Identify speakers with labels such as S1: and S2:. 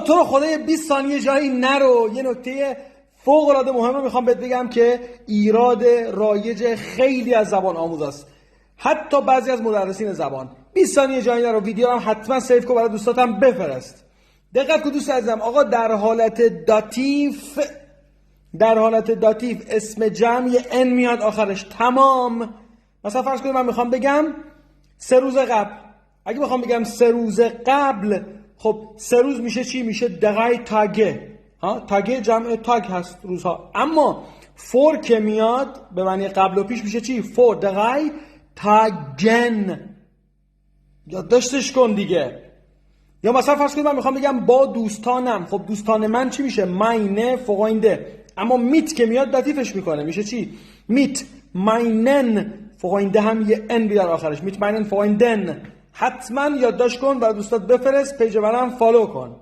S1: تو رو خدای 20 ثانیه جایی نرو. یه نکته فوق العاده مهم رو میخوام بهت بگم که ایراد رایج خیلی از زبان آموزاست، حتی بعضی از مدرسین زبان. 20 ثانیه جایی نرو. ویدیو هم حتما سیو کن برای دوستاتم بفرست. دقت کن دوست عزیزم، آقا در حالت داتیف اسم جمع یه ان میاد آخرش. تمام. مثلا فرض کنید من میخوام بگم 3 روز قبل. اگه بخوام بگم 3 روز قبل، خب 3 روز میشه چی؟ میشه دقای تاگه. تاگه جمع تاگ هست، روزها. اما فور که میاد به معنی قبل و پیش میشه چی؟ فور دقای تاگن. یادداشتش کن دیگه. یا مثلا فرض کنید من میخوام بگم با دوستانم. خب دوستان من چی میشه؟ meine Freunde. اما میت که میاد داتیفش میکنه، میشه چی؟ میت meinen Freunde. هم یه ان بیار آخرش. میت meinen Freunden. حتما یادداشت کن برای دوستات بفرست. پیج منم فالو کن.